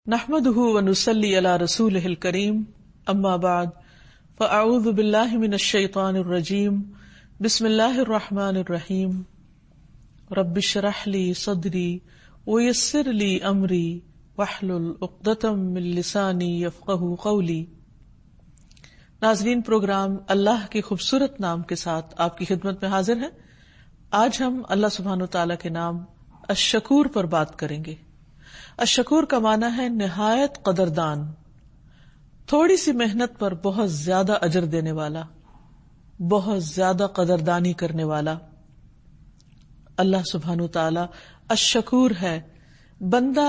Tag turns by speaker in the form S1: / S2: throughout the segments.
S1: نحمده ونصلي على رسوله الكريم اما بعد فاعوذ بالله من الشيطان الرجيم بسم الله الرحمن الرحيم رب اشرح لي صدري ويسر لي امري واحلل عقدة من لساني يفقهوا قولي۔ ناظرین، پروگرام اللہ کے خوبصورت نام کے ساتھ آپ کی خدمت میں حاضر ہے۔ آج ہم اللہ سبحانہ وتعالی کے نام الشکور پر بات کریں گے۔ الشکور کا معنی ہے نہایت قدردان، تھوڑی سی محنت پر بہت زیادہ اجر دینے والا، بہت زیادہ قدردانی کرنے والا۔ اللہ سبحانہ وتعالی الشکور ہے۔ بندہ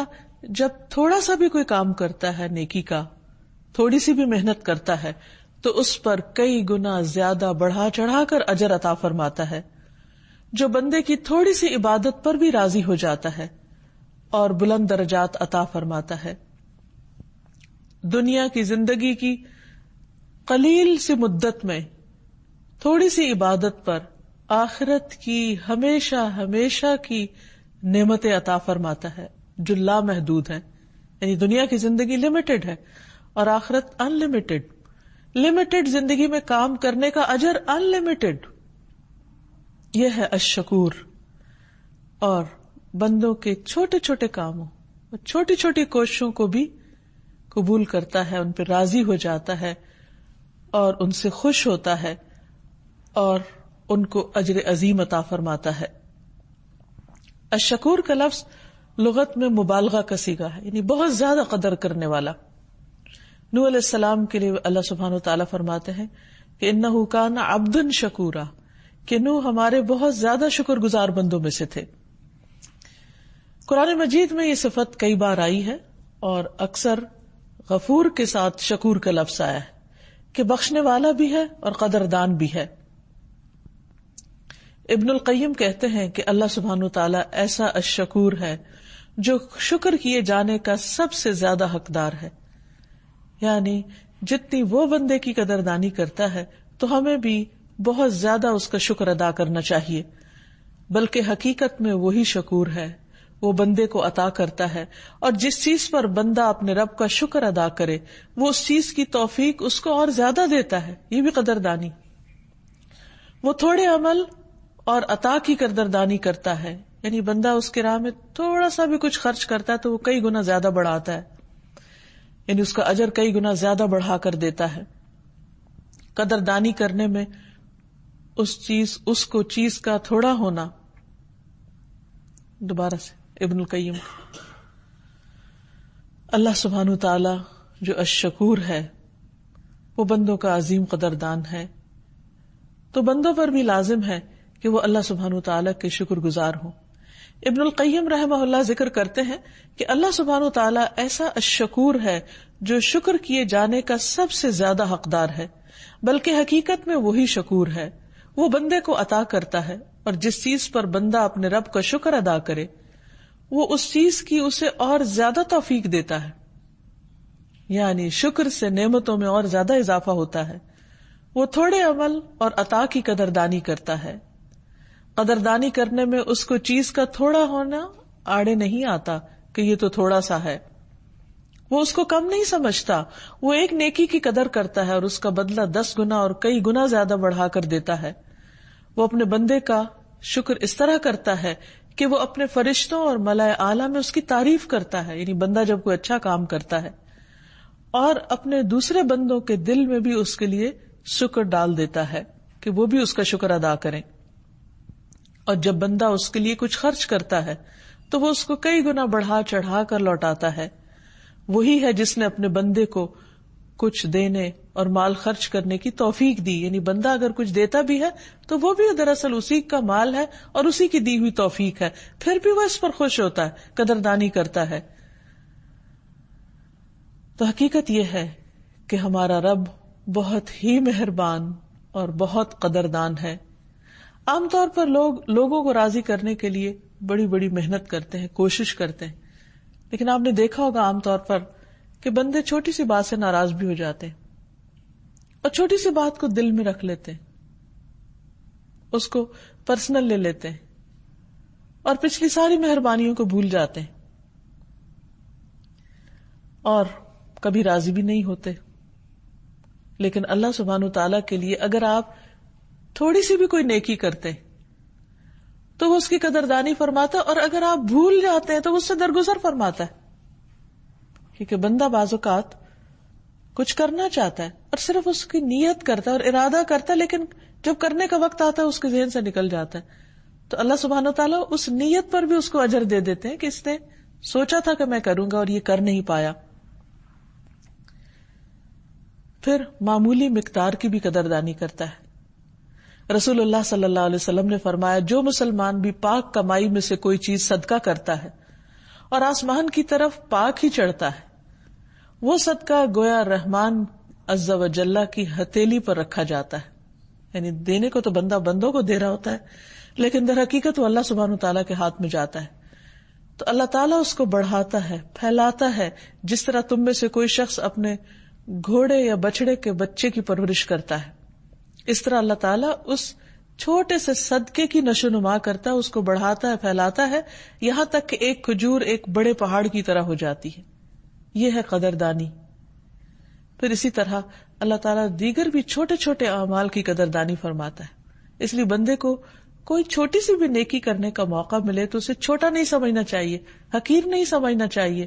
S1: جب تھوڑا سا بھی کوئی کام کرتا ہے نیکی کا، تھوڑی سی بھی محنت کرتا ہے تو اس پر کئی گنا زیادہ بڑھا چڑھا کر اجر عطا فرماتا ہے۔ جو بندے کی تھوڑی سی عبادت پر بھی راضی ہو جاتا ہے اور بلند درجات عطا فرماتا ہے۔ دنیا کی زندگی کی قلیل سی مدت میں تھوڑی سی عبادت پر آخرت کی ہمیشہ ہمیشہ کی نعمتیں عطا فرماتا ہے جو لامحدود ہے۔ یعنی دنیا کی زندگی لمیٹڈ ہے اور آخرت ان لمیٹڈ۔ لمیٹڈ زندگی میں کام کرنے کا اجر ان لمیٹڈ، یہ ہے الشکور۔ اور بندوں کے چھوٹے چھوٹے کاموں، چھوٹی چھوٹی کوششوں کو بھی قبول کرتا ہے، ان پہ راضی ہو جاتا ہے اور ان سے خوش ہوتا ہے اور ان کو اجر عظیم عطا فرماتا ہے۔ الشکور کا لفظ لغت میں مبالغہ کا صیغہ ہے، یعنی بہت زیادہ قدر کرنے والا۔ نوح علیہ السلام کے لیے اللہ سبحانہ وتعالی فرماتے ہیں کہ انہ کان عبدا شکورا، کہ نوح ہمارے بہت زیادہ شکر گزار بندوں میں سے تھے۔ قرآن مجید میں یہ صفت کئی بار آئی ہے اور اکثر غفور کے ساتھ شکور کا لفظ آیا ہے کہ بخشنے والا بھی ہے اور قدردان بھی ہے۔ ابن القیم کہتے ہیں کہ اللہ سبحانہ وتعالی ایسا الشکور ہے جو شکر کیے جانے کا سب سے زیادہ حقدار ہے۔ یعنی جتنی وہ بندے کی قدردانی کرتا ہے تو ہمیں بھی بہت زیادہ اس کا شکر ادا کرنا چاہیے، بلکہ حقیقت میں وہی شکور ہے، وہ بندے کو عطا کرتا ہے، اور جس چیز پر بندہ اپنے رب کا شکر ادا کرے وہ اس چیز کی توفیق اس کو اور زیادہ دیتا ہے۔ یہ بھی قدردانی۔ وہ تھوڑے عمل اور عطا کی قدردانی کرتا ہے، یعنی بندہ اس کے راہ میں تھوڑا سا بھی کچھ خرچ کرتا ہے تو وہ کئی گنا زیادہ بڑھاتا ہے، یعنی اس کا اجر کئی گنا زیادہ بڑھا کر دیتا ہے۔ قدردانی کرنے میں اس کو چیز کا تھوڑا ہونا، دوبارہ سے ابن القیم، اللہ سبحانہ وتعالی جو الشکور ہے وہ بندوں کا عظیم قدردان ہے، تو بندوں پر بھی لازم ہے کہ وہ اللہ سبحانہ وتعالی کے شکر گزار ہوں۔ ابن القیم رحمہ اللہ ذکر کرتے ہیں کہ اللہ سبحانہ وتعالی ایسا الشکور ہے جو شکر کیے جانے کا سب سے زیادہ حقدار ہے، بلکہ حقیقت میں وہی شکور ہے۔ وہ بندے کو عطا کرتا ہے، اور جس چیز پر بندہ اپنے رب کا شکر ادا کرے وہ اس چیز کی اسے اور زیادہ توفیق دیتا ہے، یعنی شکر سے نعمتوں میں اور زیادہ اضافہ ہوتا ہے۔ وہ تھوڑے عمل اور عطا کی قدردانی کرتا ہے۔ قدردانی کرنے میں اس کو چیز کا تھوڑا ہونا آڑے نہیں آتا کہ یہ تو تھوڑا سا ہے، وہ اس کو کم نہیں سمجھتا، وہ ایک نیکی کی قدر کرتا ہے اور اس کا بدلہ 10 گنا اور کئی گنا زیادہ بڑھا کر دیتا ہے۔ وہ اپنے بندے کا شکر اس طرح کرتا ہے کہ وہ اپنے فرشتوں اور ملائے اعلیٰ میں اس کی تعریف کرتا ہے، یعنی بندہ جب کوئی اچھا کام کرتا ہے، اور اپنے دوسرے بندوں کے دل میں بھی اس کے لیے شکر ڈال دیتا ہے کہ وہ بھی اس کا شکر ادا کریں۔ اور جب بندہ اس کے لیے کچھ خرچ کرتا ہے تو وہ اس کو کئی گنا بڑھا چڑھا کر لوٹاتا ہے۔ وہی ہے جس نے اپنے بندے کو کچھ دینے اور مال خرچ کرنے کی توفیق دی، یعنی بندہ اگر کچھ دیتا بھی ہے تو وہ بھی دراصل اسی کا مال ہے اور اسی کی دی ہوئی توفیق ہے، پھر بھی وہ اس پر خوش ہوتا ہے، قدردانی کرتا ہے۔ تو حقیقت یہ ہے کہ ہمارا رب بہت ہی مہربان اور بہت قدردان ہے۔ عام طور پر لوگوں کو راضی کرنے کے لیے بڑی بڑی محنت کرتے ہیں، کوشش کرتے ہیں، لیکن آپ نے دیکھا ہوگا عام طور پر کہ بندے چھوٹی سی بات سے ناراض بھی ہو جاتے ہیں اور چھوٹی سی بات کو دل میں رکھ لیتے ہیں، اس کو پرسنل لے لیتے ہیں اور پچھلی ساری مہربانیوں کو بھول جاتے ہیں۔ اور کبھی راضی بھی نہیں ہوتے. لیکن اللہ سبحانہ تعالیٰ کے لیے اگر آپ تھوڑی سی بھی کوئی نیکی کرتے تو وہ اس کی قدردانی فرماتا ہے، اور اگر آپ بھول جاتے ہیں تو وہ اس سے درگزر فرماتا ہے. کیونکہ بندہ بعض اوقات کچھ کرنا چاہتا ہے اور صرف اس کی نیت کرتا ہے اور ارادہ کرتا ہے، لیکن جب کرنے کا وقت آتا ہے اس کے ذہن سے نکل جاتا ہے. تو اللہ سبحانہ تعالیٰ اس نیت پر بھی اس کو اجر دے دیتے ہیں کہ اس نے سوچا تھا کہ میں کروں گا اور یہ کر نہیں پایا. پھر معمولی مقدار کی بھی قدردانی کرتا ہے. رسول اللہ صلی اللہ علیہ وسلم نے فرمایا، جو مسلمان بھی پاک کمائی میں سے کوئی چیز صدقہ کرتا ہے اور آسمان کی طرف پاک ہی چڑھتا ہے، وہ صدقہ گویا رحمان عز و جل کی ہتھیلی پر رکھا جاتا ہے. یعنی دینے کو تو بندہ بندوں کو دے رہا ہوتا ہے، لیکن در حقیقت وہ اللہ سبحانہ تعالیٰ کے ہاتھ میں جاتا ہے. تو اللہ تعالیٰ اس کو بڑھاتا ہے، پھیلاتا ہے. جس طرح تم میں سے کوئی شخص اپنے گھوڑے یا بچڑے کے بچے کی پرورش کرتا ہے، اس طرح اللہ تعالیٰ اس چھوٹے سے صدقے کی نشو نما کرتا ہے، اس کو بڑھاتا ہے، پھیلاتا ہے، یہاں تک کہ ایک کھجور ایک بڑے پہاڑ کی طرح ہو جاتی ہے. یہ ہے قدردانی. پھر اسی طرح اللہ تعالیٰ دیگر بھی چھوٹے چھوٹے اعمال کی قدردانی فرماتا ہے. اس لیے بندے کو کوئی چھوٹی سی بھی نیکی کرنے کا موقع ملے تو اسے چھوٹا نہیں سمجھنا چاہیے، حقیر نہیں سمجھنا چاہیے.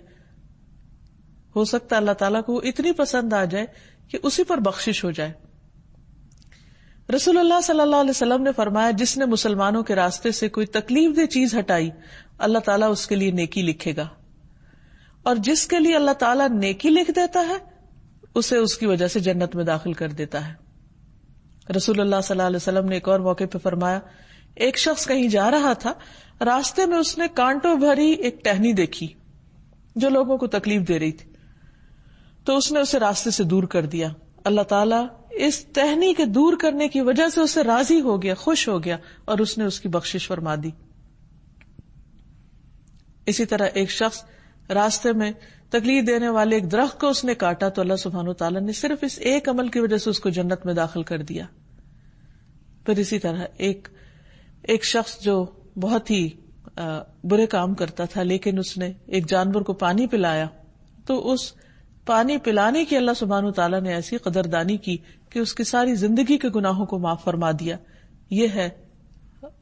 S1: ہو سکتا ہے اللہ تعالیٰ کو وہ اتنی پسند آ جائے کہ اسی پر بخشش ہو جائے. رسول اللہ صلی اللہ علیہ وسلم نے فرمایا، جس نے مسلمانوں کے راستے سے کوئی تکلیف دہ چیز ہٹائی، اللہ تعالیٰ اس کے لیے نیکی لکھے گا، اور جس کے لیے اللہ تعالیٰ نیکی لکھ دیتا ہے اسے اس کی وجہ سے جنت میں داخل کر دیتا ہے. رسول اللہ صلی اللہ علیہ وسلم نے ایک اور موقع پہ فرمایا، ایک شخص کہیں جا رہا تھا، راستے میں اس نے کانٹوں بھری ایک ٹہنی دیکھی جو لوگوں کو تکلیف دے رہی تھی، تو اس نے اسے راستے سے دور کر دیا. اللہ تعالیٰ اس ٹہنی کے دور کرنے کی وجہ سے اسے راضی ہو گیا، خوش ہو گیا، اور اس نے اس کی بخشش فرما دی. اسی طرح ایک شخص راستے میں تکلیف دینے والے ایک درخت کو اس نے کاٹا تو اللہ سبحانہ تعالیٰ نے صرف اس ایک عمل کی وجہ سے اس کو جنت میں داخل کر دیا. پھر اسی طرح ایک شخص جو بہت ہی برے کام کرتا تھا، لیکن اس نے ایک جانور کو پانی پلایا تو اس پانی پلانے کی اللہ سبحانہ تعالیٰ نے ایسی قدردانی کی کہ اس کی ساری زندگی کے گناہوں کو معاف فرما دیا. یہ ہے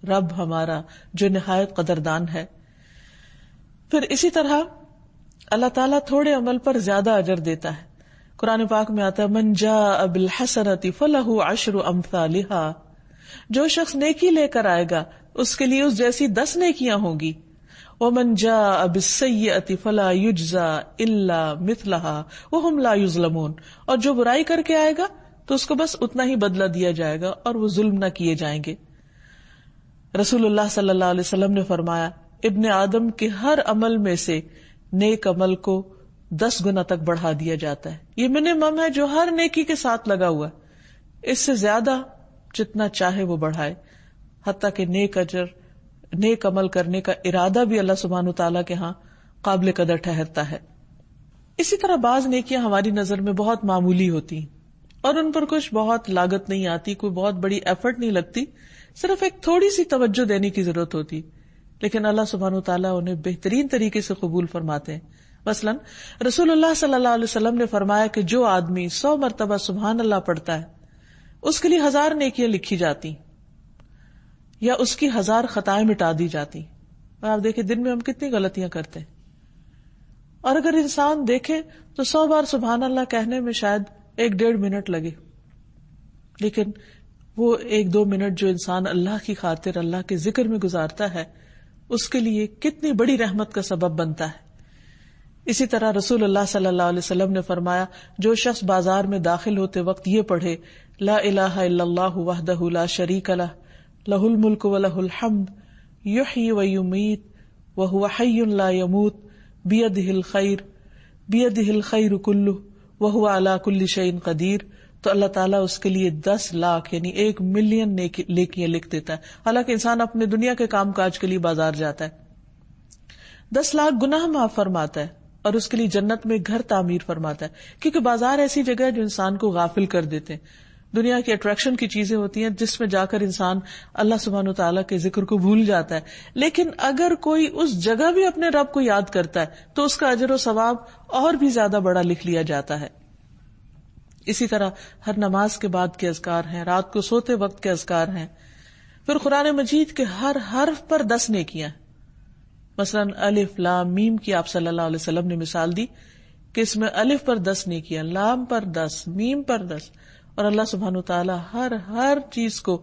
S1: رب ہمارا جو نہایت قدردان ہے. پھر اسی طرح اللہ تعالیٰ تھوڑے عمل پر زیادہ اجر دیتا ہے. قرآن پاک میں آتا ہے، من جاء بالحسنۃ فلہ عشر امثالھا، جو شخص نیکی لے کر آئے گا اس کے لیے اس جیسی 10 نیکیاں ہوں گی. ومن جاء بالسیئۃ فلا یجزی الا مثلھا وہم لا یظلمون، اور جو برائی کر کے آئے گا تو اس کو بس اتنا ہی بدلہ دیا جائے گا اور وہ ظلم نہ کیے جائیں گے. رسول اللہ صلی اللہ علیہ وسلم نے فرمایا، ابن آدم کے ہر عمل میں سے نیک عمل کو 10 گنا تک بڑھا دیا جاتا ہے. یہ منیمم ہے جو ہر نیکی کے ساتھ لگا ہوا ہے. اس سے زیادہ جتنا چاہے وہ بڑھائے، حتیٰ کہ نیک عمل کرنے کا ارادہ بھی اللہ سبحانہ تعالیٰ کے ہاں قابل قدر ٹھہرتا ہے. اسی طرح بعض نیکیاں ہماری نظر میں بہت معمولی ہوتی ہیں اور ان پر کچھ بہت لاگت نہیں آتی، کوئی بہت بڑی ایفرٹ نہیں لگتی، صرف ایک تھوڑی سی توجہ دینے کی ضرورت ہوتی، لیکن اللہ سبحانہ تعالیٰ انہیں بہترین طریقے سے قبول فرماتے ہیں. مثلا رسول اللہ صلی اللہ علیہ وسلم نے فرمایا کہ جو آدمی 100 مرتبہ سبحان اللہ پڑھتا ہے اس کے لیے 1000 نیکیاں لکھی جاتی یا اس کی 1000 خطائیں مٹا دی جاتی. اور آپ دیکھیں دن میں ہم کتنی غلطیاں کرتے ہیں، اور اگر انسان دیکھے تو 100 بار سبحان اللہ کہنے میں شاید 1-1.5 منٹ لگے، لیکن وہ 1-2 منٹ جو انسان اللہ کی خاطر اللہ کے ذکر میں گزارتا ہے اس کے لیے کتنی بڑی رحمت کا سبب بنتا ہے. اسی طرح رسول اللہ صلی اللہ علیہ وسلم نے فرمایا، جو شخص بازار میں داخل ہوتے وقت یہ پڑھے، لا الہ الا اللہ وحدہ لا شریک لہ، لہ الملک ولہ الحمد، یحیی ویمیت وہو حی لا یموت، بیدہ الخیر کلہ وہو علی کل شیء قدیر، تو اللہ تعالیٰ اس کے لیے 10 لاکھ یعنی 1 ملین نیکیاں لکھ دیتا ہے. حالانکہ انسان اپنے دنیا کے کام کاج کے لیے بازار جاتا ہے. 10 لاکھ گناہ معاف فرماتا ہے اور اس کے لیے جنت میں گھر تعمیر فرماتا ہے. کیونکہ بازار ایسی جگہ ہے جو انسان کو غافل کر دیتے ہیں. دنیا کی اٹریکشن کی چیزیں ہوتی ہیں جس میں جا کر انسان اللہ سبحانہ وتعالیٰ کے ذکر کو بھول جاتا ہے. لیکن اگر کوئی اس جگہ بھی اپنے رب کو یاد کرتا ہے تو اس کا اجر و ثواب اور بھی زیادہ بڑا لکھ لیا جاتا ہے. اسی طرح ہر نماز کے بعد کے اذکار ہیں، رات کو سوتے وقت کے اذکار ہیں. پھر قرآن مجید کے ہر حرف پر 10 نیکیاں. مثلاً الف لام میم کی آپ صلی اللہ علیہ وسلم نے مثال دی کہ اس میں الف پر 10 نیکیاں، لام پر 10، میم پر 10، اور اللہ سبحانہ تعالیٰ ہر چیز کو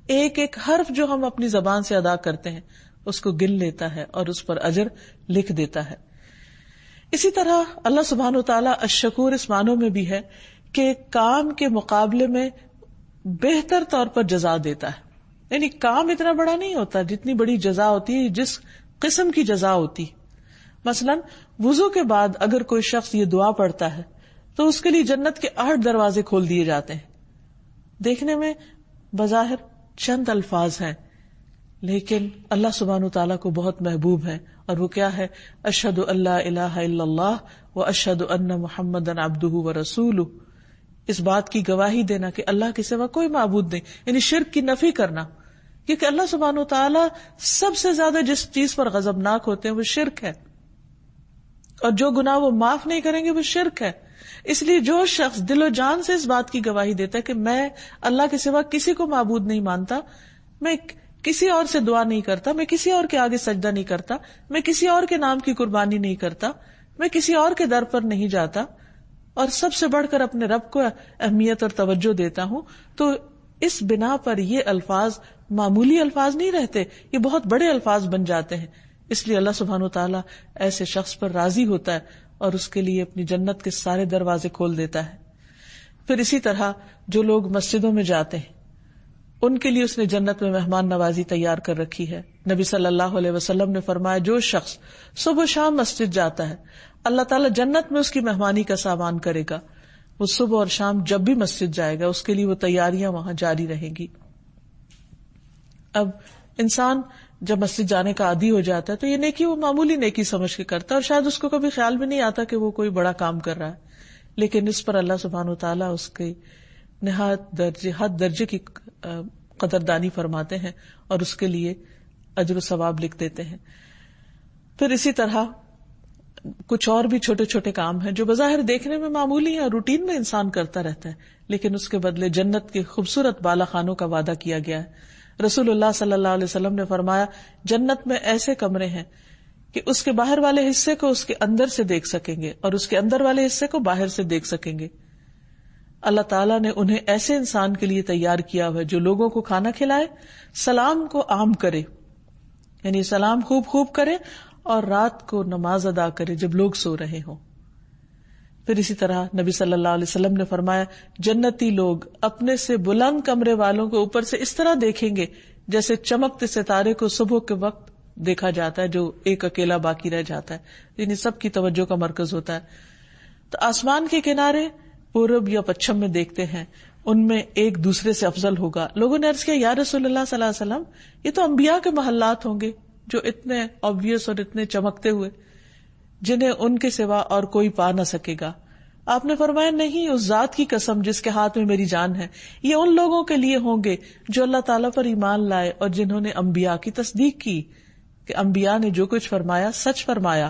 S1: ایک ایک حرف جو ہم اپنی زبان سے ادا کرتے ہیں اس کو گن لیتا ہے اور اس پر اجر لکھ دیتا ہے. اسی طرح اللہ سبحانہ تعالیٰ الشکور اس معنوں میں بھی ہے کہ کام کے مقابلے میں بہتر طور پر جزا دیتا ہے. یعنی کام اتنا بڑا نہیں ہوتا جتنی بڑی جزا ہوتی ہے جس قسم کی جزا ہوتی. مثلاً وضو کے بعد اگر کوئی شخص یہ دعا پڑھتا ہے تو اس کے لیے جنت کے 8 دروازے کھول دیے جاتے ہیں. دیکھنے میں بظاہر چند الفاظ ہیں لیکن اللہ سبحانہ تعالیٰ کو بہت محبوب ہے، اور وہ کیا ہے؟ اشہد ان لا الہ الا اللہ و اشہد ان محمدا عبدہ و رسولہ. اس بات کی گواہی دینا کہ اللہ کے سوا کوئی معبود نہیں، یعنی شرک کی نفی کرنا، کیونکہ اللہ سبحانہ تعالیٰ سب سے زیادہ جس چیز پر غضبناک ہوتے ہیں وہ شرک ہے، اور جو گناہ وہ معاف نہیں کریں گے وہ شرک ہے. اس لیے جو شخص دل و جان سے اس بات کی گواہی دیتا ہے کہ میں اللہ کے سوا کسی کو معبود نہیں مانتا، میں کسی اور سے دعا نہیں کرتا، میں کسی اور کے آگے سجدہ نہیں کرتا، میں کسی اور کے نام کی قربانی نہیں کرتا، میں کسی اور کے در پر نہیں جاتا، اور سب سے بڑھ کر اپنے رب کو اہمیت اور توجہ دیتا ہوں، تو اس بنا پر یہ الفاظ معمولی الفاظ نہیں رہتے، یہ بہت بڑے الفاظ بن جاتے ہیں. اس لیے اللہ سبحانہ وتعالیٰ ایسے شخص پر راضی ہوتا ہے اور اس کے لیے اپنی جنت کے سارے دروازے کھول دیتا ہے. پھر اسی طرح جو لوگ مسجدوں میں جاتے ہیں ان کے لیے اس نے جنت میں مہمان نوازی تیار کر رکھی ہے. نبی صلی اللہ علیہ وسلم نے فرمایا جو شخص صبح و شام مسجد جاتا ہے اللہ تعالیٰ جنت میں اس کی مہمانی کا سامان کرے گا. وہ صبح اور شام جب بھی مسجد جائے گا اس کے لیے وہ تیاریاں وہاں جاری رہیں گی. اب انسان جب مسجد جانے کا عادی ہو جاتا ہے تو یہ نیکی وہ معمولی نیکی سمجھ کے کرتا ہے اور شاید اس کو کبھی خیال بھی نہیں آتا کہ وہ کوئی بڑا کام کر رہا ہے، لیکن اس پر اللہ سبحانہ وتعالیٰ اس کے نہایت حد درجے کی قدردانی فرماتے ہیں اور اس کے لیے اجر و ثواب لکھ دیتے ہیں. پھر اسی طرح کچھ اور بھی چھوٹے چھوٹے کام ہیں جو بظاہر دیکھنے میں معمولی ہیں اور روٹین میں انسان کرتا رہتا ہے، لیکن اس کے بدلے جنت کے خوبصورت بالا خانوں کا وعدہ کیا گیا ہے. رسول اللہ صلی اللہ علیہ وسلم نے فرمایا جنت میں ایسے کمرے ہیں کہ اس کے باہر والے حصے کو اس کے اندر سے دیکھ سکیں گے اور اس کے اندر والے حصے کو باہر سے دیکھ سکیں گے. اللہ تعالیٰ نے انہیں ایسے انسان کے لیے تیار کیا ہوا ہے جو لوگوں کو کھانا کھلائے، سلام کو عام کرے، یعنی سلام خوب خوب کرے، اور رات کو نماز ادا کرے جب لوگ سو رہے ہوں. پھر اسی طرح نبی صلی اللہ علیہ وسلم نے فرمایا جنتی لوگ اپنے سے بلند کمرے والوں کو اوپر سے اس طرح دیکھیں گے جیسے چمکتے ستارے کو صبح کے وقت دیکھا جاتا ہے جو ایک اکیلا باقی رہ جاتا ہے، یعنی سب کی توجہ کا مرکز ہوتا ہے. تو آسمان کے کنارے پورب یا پچھم میں دیکھتے ہیں، ان میں ایک دوسرے سے افضل ہوگا. لوگوں نے عرض کیا یا رسول اللہ صلی اللہ علیہ وسلم یہ تو انبیاء کے محلات ہوں گے جو اتنے آبویس اور اتنے چمکتے ہوئے جنہیں ان کے سوا اور کوئی پا نہ سکے گا. آپ نے فرمایا نہیں، اس ذات کی قسم جس کے ہاتھ میں میری جان ہے، یہ ان لوگوں کے لیے ہوں گے جو اللہ تعالیٰ پر ایمان لائے اور جنہوں نے انبیاء کی تصدیق کی کہ انبیاء نے جو کچھ فرمایا سچ فرمایا.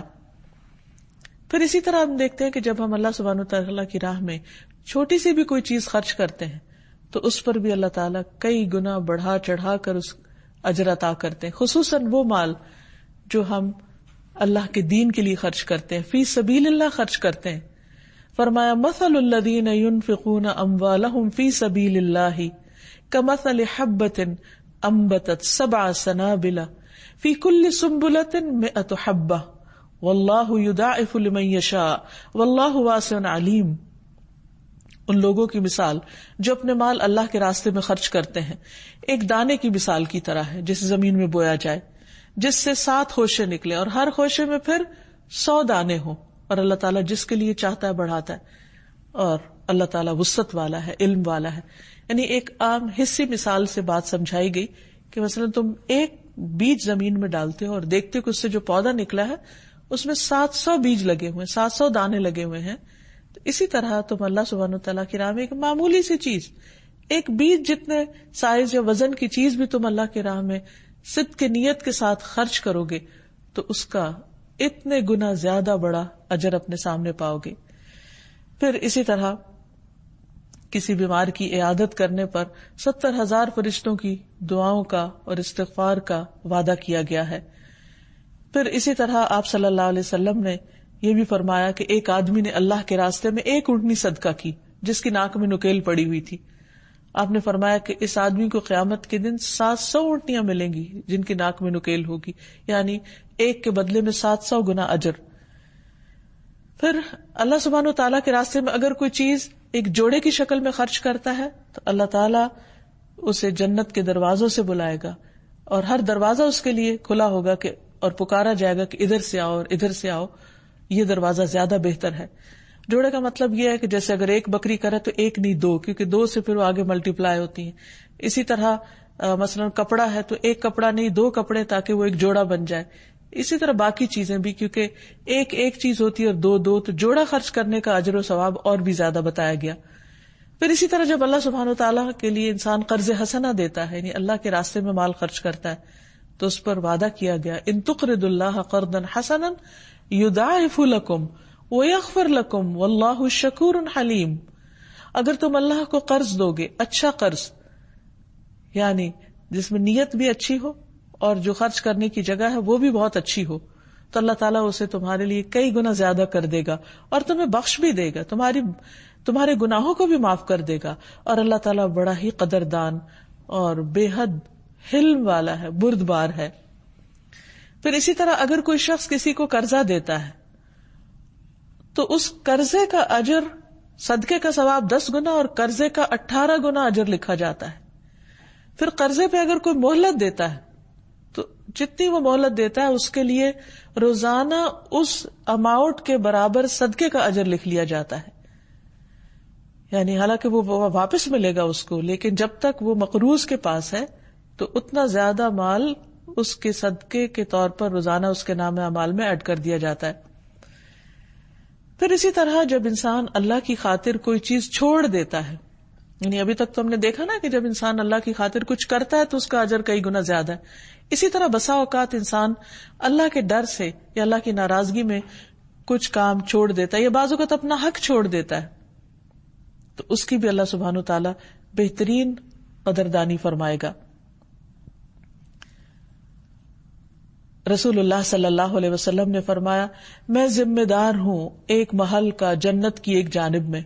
S1: پھر اسی طرح ہم دیکھتے ہیں کہ جب ہم اللہ سبحانہ تعالیٰ کی راہ میں چھوٹی سی بھی کوئی چیز خرچ کرتے ہیں تو اس پر بھی اللہ تعالیٰ کئی گنا بڑھا چڑھا کر اس اجر عطا کرتے ہیں، خصوصاً وہ مال جو ہم اللہ کے دین کے لیے خرچ کرتے ہیں، فی سبیل اللہ خرچ کرتے ہیں. فرمایا مثل الذین ينفقون اموالهم فی سبیل اللہ کمثل حبۃ انبتت 7 سنابل فی کل سنبلۃ 100 حبۃ واللہ یضاعف لمن یشاء واللہ واسع علیم. ان لوگوں کی مثال جو اپنے مال اللہ کے راستے میں خرچ کرتے ہیں ایک دانے کی مثال کی طرح ہے جس زمین میں بویا جائے، جس سے 7 خوشے نکلے اور ہر خوشے میں پھر 100 دانے ہوں، اور اللہ تعالیٰ جس کے لیے چاہتا ہے بڑھاتا ہے، اور اللہ تعالیٰ وسعت والا ہے، علم والا ہے. یعنی ایک عام حصی مثال سے بات سمجھائی گئی کہ مثلا تم ایک بیج زمین میں ڈالتے ہو اور دیکھتے ہو کہ اس سے جو پودا نکلا ہے اس میں 700 بیج لگے ہوئے ہیں، 700 دانے لگے ہوئے ہیں. تو اسی طرح تم اللہ سبحانہ تعالیٰ کی راہ میں ایک معمولی سی چیز، ایک بیج جتنے سائز یا وزن کی چیز بھی تم اللہ کی راہ میں صدق کی نیت کے ساتھ خرچ کرو گے تو اس کا اتنے گنا زیادہ بڑا اجر اپنے سامنے پاؤ گے. پھر اسی طرح کسی بیمار کی عیادت کرنے پر 70,000 فرشتوں کی دعاؤں کا اور استغفار کا وعدہ کیا گیا ہے. پھر اسی طرح آپ صلی اللہ علیہ وسلم نے یہ بھی فرمایا کہ ایک آدمی نے اللہ کے راستے میں ایک اونٹنی صدقہ کی جس کی ناک میں نکیل پڑی ہوئی تھی. آپ نے فرمایا کہ اس آدمی کو قیامت کے دن 700 اونٹنیاں ملیں گی جن کی ناک میں نکیل ہوگی، یعنی ایک کے بدلے میں 700 گنا اجر. پھر اللہ سبحانہ و تعالیٰ کے راستے میں اگر کوئی چیز ایک جوڑے کی شکل میں خرچ کرتا ہے تو اللہ تعالیٰ اسے جنت کے دروازوں سے بلائے گا اور ہر دروازہ اس کے لیے کھلا ہوگا کہ اور پکارا جائے گا کہ ادھر سے آؤ اور ادھر سے آؤ، یہ دروازہ زیادہ بہتر ہے. جوڑے کا مطلب یہ ہے کہ جیسے اگر ایک بکری کرے تو ایک نہیں دو، کیونکہ دو سے پھر وہ آگے ملٹی پلائی ہوتی ہیں. اسی طرح مثلا کپڑا ہے تو ایک کپڑا نہیں 2 کپڑے تاکہ وہ ایک جوڑا بن جائے. اسی طرح باقی چیزیں بھی، کیونکہ ایک چیز ہوتی ہے اور 2 تو جوڑا خرچ کرنے کا اجر و ثواب اور بھی زیادہ بتایا گیا. پھر اسی طرح جب اللہ سبحانہ وتعالیٰ کے لیے انسان قرض حسنہ دیتا ہے، یعنی اللہ کے راستے میں مال خرچ کرتا ہے، تو اس پر وعدہ کیا گیا ان تقرضوا اللہ قرضا حسنا یضاعف لکم ویغفر لکم واللہ شکور حلیم. اگر تم اللہ کو قرض دو گے، اچھا قرض یعنی جس میں نیت بھی اچھی ہو اور جو خرچ کرنے کی جگہ ہے وہ بھی بہت اچھی ہو، تو اللہ تعالیٰ اسے تمہارے لیے کئی گنا زیادہ کر دے گا اور تمہیں بخش بھی دے گا، تمہارے گناہوں کو بھی معاف کر دے گا. اور اللہ تعالیٰ بڑا ہی قدردان اور بے حد حلم والا ہے، بردبار ہے. پھر اسی طرح اگر کوئی شخص کسی کو قرضہ دیتا ہے تو اس قرضے کا اجر، صدقے کا ثواب 10 گنا اور قرضے کا 18 گنا اجر لکھا جاتا ہے. پھر قرضے پہ اگر کوئی مہلت دیتا ہے تو جتنی وہ مہلت دیتا ہے اس کے لیے روزانہ اس اماؤنٹ کے برابر صدقے کا اجر لکھ لیا جاتا ہے. یعنی حالانکہ وہ واپس ملے گا اس کو، لیکن جب تک وہ مقروض کے پاس ہے تو اتنا زیادہ مال اس کے صدقے کے طور پر روزانہ اس کے نام اعمال میں ایڈ کر دیا جاتا ہے. پھر اسی طرح جب انسان اللہ کی خاطر کوئی چیز چھوڑ دیتا ہے، یعنی ابھی تک تو ہم نے دیکھا نا کہ جب انسان اللہ کی خاطر کچھ کرتا ہے تو اس کا اجر کئی گنا زیادہ ہے. اسی طرح بسا اوقات انسان اللہ کے ڈر سے یا اللہ کی ناراضگی میں کچھ کام چھوڑ دیتا ہے یا بعض اوقات اپنا حق چھوڑ دیتا ہے، تو اس کی بھی اللہ سبحانہ و تعالیٰ بہترین قدردانی فرمائے گا. رسول اللہ صلی اللہ علیہ وسلم نے فرمایا، میں ذمہ دار ہوں ایک محل کا جنت کی ایک جانب میں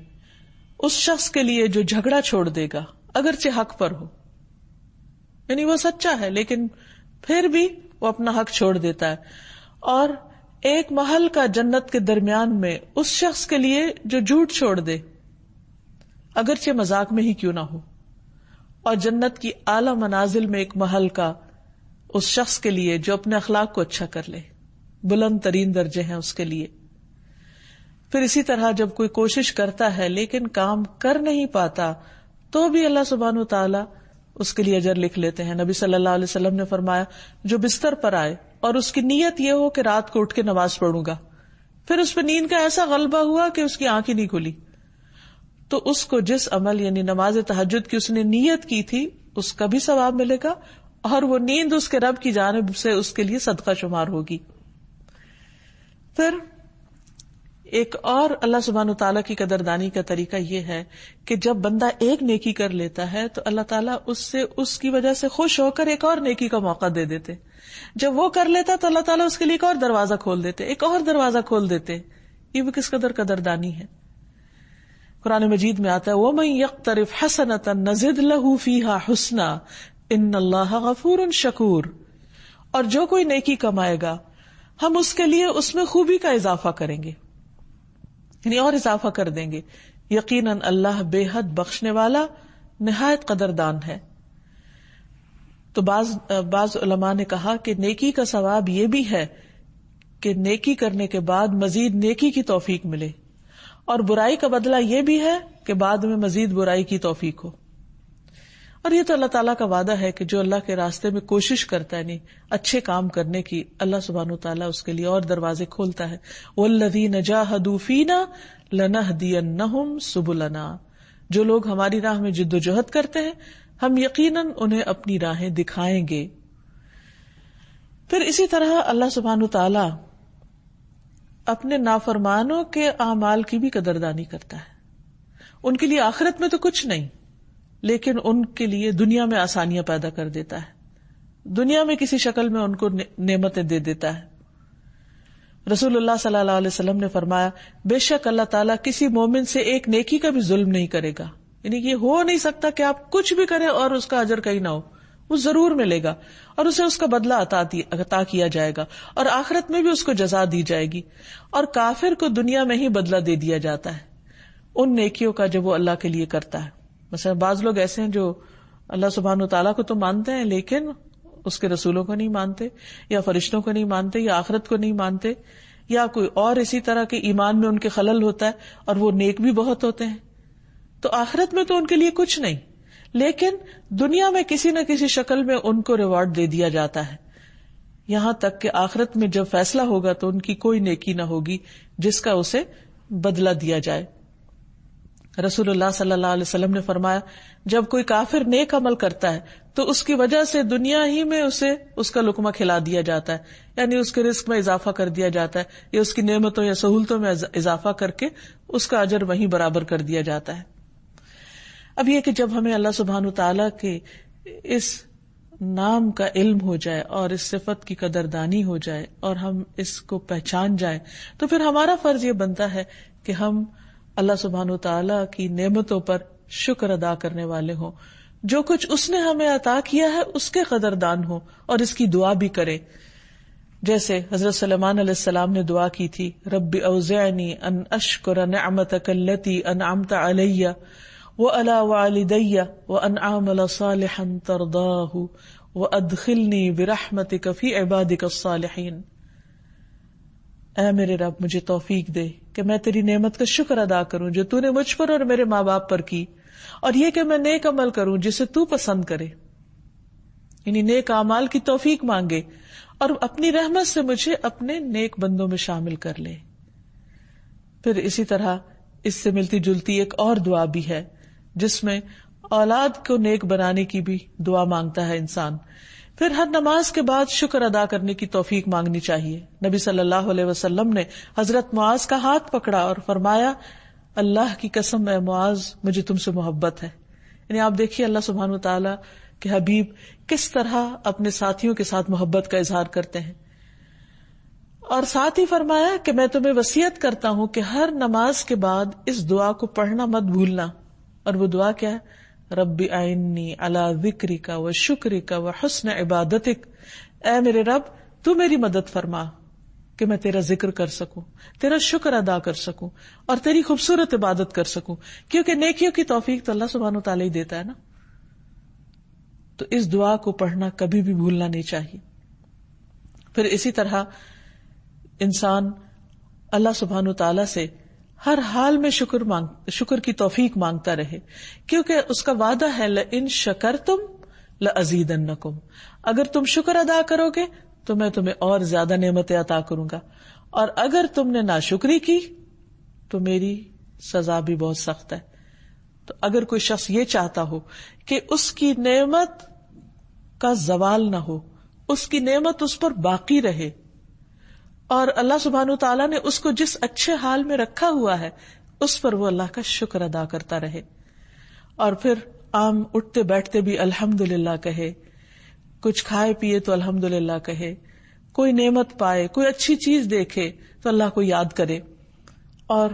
S1: اس شخص کے لیے جو جھگڑا چھوڑ دے گا اگرچہ حق پر ہو، یعنی وہ سچا ہے لیکن پھر بھی وہ اپنا حق چھوڑ دیتا ہے، اور ایک محل کا جنت کے درمیان میں اس شخص کے لیے جو جھوٹ چھوڑ دے اگرچہ مذاق میں ہی کیوں نہ ہو، اور جنت کی اعلی منازل میں ایک محل کا اس شخص کے لیے جو اپنے اخلاق کو اچھا کر لے، بلند ترین درجے ہیں اس کے لیے. پھر اسی طرح جب کوئی کوشش کرتا ہے لیکن کام کر نہیں پاتا تو بھی اللہ سبحانہ و تعالی اس کے لیے اجر لکھ لیتے ہیں. نبی صلی اللہ علیہ وسلم نے فرمایا، جو بستر پر آئے اور اس کی نیت یہ ہو کہ رات کو اٹھ کے نماز پڑھوں گا، پھر اس پہ نیند کا ایسا غلبہ ہوا کہ اس کی آنکھ ہی نہیں کھلی، تو اس کو جس عمل یعنی نماز تہجد کی اس نے نیت کی تھی اس کا بھی ثواب ملے گا، اور وہ نیند اس کے رب کی جانب سے اس کے لیے صدقہ شمار ہوگی. پھر ایک اور اللہ سبحانہ وتعالیٰ کی قدردانی کا طریقہ یہ ہے کہ جب بندہ ایک نیکی کر لیتا ہے تو اللہ تعالیٰ اس کی وجہ سے خوش ہو کر ایک اور نیکی کا موقع دے دیتے. جب وہ کر لیتا تو اللہ تعالیٰ اس کے لیے ایک اور دروازہ کھول دیتے، ایک اور دروازہ کھول دیتے. یہ بھی کس قدر قدردانی ہے. قرآن مجید میں آتا ہے، وَمَن يَقْتَرِفْ حَسَنَةً نَزِدْ لَهُ فِيهَا حُسْنًا ان اللہ غفور شکور. اور جو کوئی نیکی کمائے گا ہم اس کے لیے اس میں خوبی کا اضافہ کریں گے، یعنی اور اضافہ کر دیں گے. یقیناً اللہ بے حد بخشنے والا نہایت قدردان ہے. تو بعض علماء نے کہا کہ نیکی کا ثواب یہ بھی ہے کہ نیکی کرنے کے بعد مزید نیکی کی توفیق ملے، اور برائی کا بدلہ یہ بھی ہے کہ بعد میں مزید برائی کی توفیق ہو. اور یہ تو اللہ تعالیٰ کا وعدہ ہے کہ جو اللہ کے راستے میں کوشش کرتا ہے نہیں اچھے کام کرنے کی، اللہ سبحانہ وتعالیٰ اس کے لیے اور دروازے کھولتا ہے. وَالَّذِينَ جَاهَدُوا فِينَا لَنَهْدِيَنَّهُمْ سُبُلَنَا. جو لوگ ہماری راہ میں جد و جہد کرتے ہیں ہم یقیناً انہیں اپنی راہیں دکھائیں گے. پھر اسی طرح اللہ سبحانہ تعالی اپنے نافرمانوں کے اعمال کی بھی قدردانی کرتا ہے. ان کے لیے آخرت میں تو کچھ نہیں، لیکن ان کے لیے دنیا میں آسانیاں پیدا کر دیتا ہے، دنیا میں کسی شکل میں ان کو نعمتیں دے دیتا ہے. رسول اللہ صلی اللہ علیہ وسلم نے فرمایا بے شک اللہ تعالیٰ کسی مومن سے ایک نیکی کا بھی ظلم نہیں کرے گا. یعنی یہ ہو نہیں سکتا کہ آپ کچھ بھی کریں اور اس کا اجر کہیں نہ ہو، وہ ضرور ملے گا اور اسے اس کا بدلہ عطا کیا جائے گا اور آخرت میں بھی اس کو جزا دی جائے گی. اور کافر کو دنیا میں ہی بدلہ دے دیا جاتا ہے ان نیکیوں کا جو وہ اللہ کے لیے کرتا ہے. مثلا بعض لوگ ایسے ہیں جو اللہ سبحانہ تعالیٰ کو تو مانتے ہیں لیکن اس کے رسولوں کو نہیں مانتے، یا فرشتوں کو نہیں مانتے، یا آخرت کو نہیں مانتے، یا کوئی اور اسی طرح کے ایمان میں ان کے خلل ہوتا ہے، اور وہ نیک بھی بہت ہوتے ہیں. تو آخرت میں تو ان کے لیے کچھ نہیں، لیکن دنیا میں کسی نہ کسی شکل میں ان کو ریوارڈ دے دیا جاتا ہے، یہاں تک کہ آخرت میں جب فیصلہ ہوگا تو ان کی کوئی نیکی نہ ہوگی جس کا اسے بدلہ دیا جائے. رسول اللہ صلی اللہ علیہ وسلم نے فرمایا جب کوئی کافر نیک عمل کرتا ہے تو اس کی وجہ سے دنیا ہی میں اسے اس کا لقمہ کھلا دیا جاتا ہے، یعنی اس کے رزق میں اضافہ کر دیا جاتا ہے، یا اس کی نعمتوں یا سہولتوں میں اضافہ کر کے اس کا اجر وہیں برابر کر دیا جاتا ہے. اب یہ کہ جب ہمیں اللہ سبحانہ تعالیٰ کے اس نام کا علم ہو جائے اور اس صفت کی قدردانی ہو جائے اور ہم اس کو پہچان جائیں تو پھر ہمارا فرض یہ بنتا ہے کہ ہم اللہ سبحانہ تعالیٰ کی نعمتوں پر شکر ادا کرنے والے ہوں، جو کچھ اس نے ہمیں عطا کیا ہے اس کے قدردان ہوں اور اس کی دعا بھی کریں. جیسے حضرت سلیمان علیہ السلام نے دعا کی تھی رب اوزعنی ان اشکر نعمتک التی انعمت علی وعلی والدی وان اعمل صالحا ترضاہ وادخلنی برحمتک فی عبادک الصالحین. اے میرے رب مجھے توفیق دے کہ میں تیری نعمت کا شکر ادا کروں جو تو نے مجھ پر اور میرے ماں باپ پر کی، اور یہ کہ میں نیک عمل کروں جسے تو پسند کرے، یعنی نیک اعمال کی توفیق مانگے اور اپنی رحمت سے مجھے اپنے نیک بندوں میں شامل کر لے. پھر اسی طرح اس سے ملتی جلتی ایک اور دعا بھی ہے جس میں اولاد کو نیک بنانے کی بھی دعا مانگتا ہے انسان. پھر ہر نماز کے بعد شکر ادا کرنے کی توفیق مانگنی چاہیے. نبی صلی اللہ علیہ وسلم نے حضرت معاذ کا ہاتھ پکڑا اور فرمایا اللہ کی قسم اے معاذ مجھے تم سے محبت ہے. یعنی آپ دیکھیے اللہ سبحانہ تعالیٰ کے حبیب کس طرح اپنے ساتھیوں کے ساتھ محبت کا اظہار کرتے ہیں. اور ساتھ ہی فرمایا کہ میں تمہیں وصیت کرتا ہوں کہ ہر نماز کے بعد اس دعا کو پڑھنا مت بھولنا. اور وہ دعا کیا ہے؟ رب اعنی علی ذکرک و شکرک و حسن عبادتک. اے میرے رب تو میری مدد فرما کہ میں تیرا ذکر کر سکوں، تیرا شکر ادا کر سکوں اور تیری خوبصورت عبادت کر سکوں، کیونکہ نیکیوں کی توفیق تو اللہ سبحانہ تعالیٰ ہی دیتا ہے نا. تو اس دعا کو پڑھنا کبھی بھی بھولنا نہیں چاہیے. پھر اسی طرح انسان اللہ سبحانہ تعالیٰ سے ہر حال میں شکر کی توفیق مانگتا رہے، کیونکہ اس کا وعدہ ہے لئن شکرتم لازیدنکم. اگر تم شکر ادا کرو گے تو میں تمہیں اور زیادہ نعمتیں عطا کروں گا، اور اگر تم نے ناشکری کی تو میری سزا بھی بہت سخت ہے. تو اگر کوئی شخص یہ چاہتا ہو کہ اس کی نعمت کا زوال نہ ہو، اس کی نعمت اس پر باقی رہے، اور اللہ سبحانہ تعالیٰ نے اس کو جس اچھے حال میں رکھا ہوا ہے اس پر وہ اللہ کا شکر ادا کرتا رہے، اور پھر عام اٹھتے بیٹھتے بھی الحمدللہ کہے، کچھ کھائے پیے تو الحمدللہ کہے، کوئی نعمت پائے، کوئی اچھی چیز دیکھے تو اللہ کو یاد کرے، اور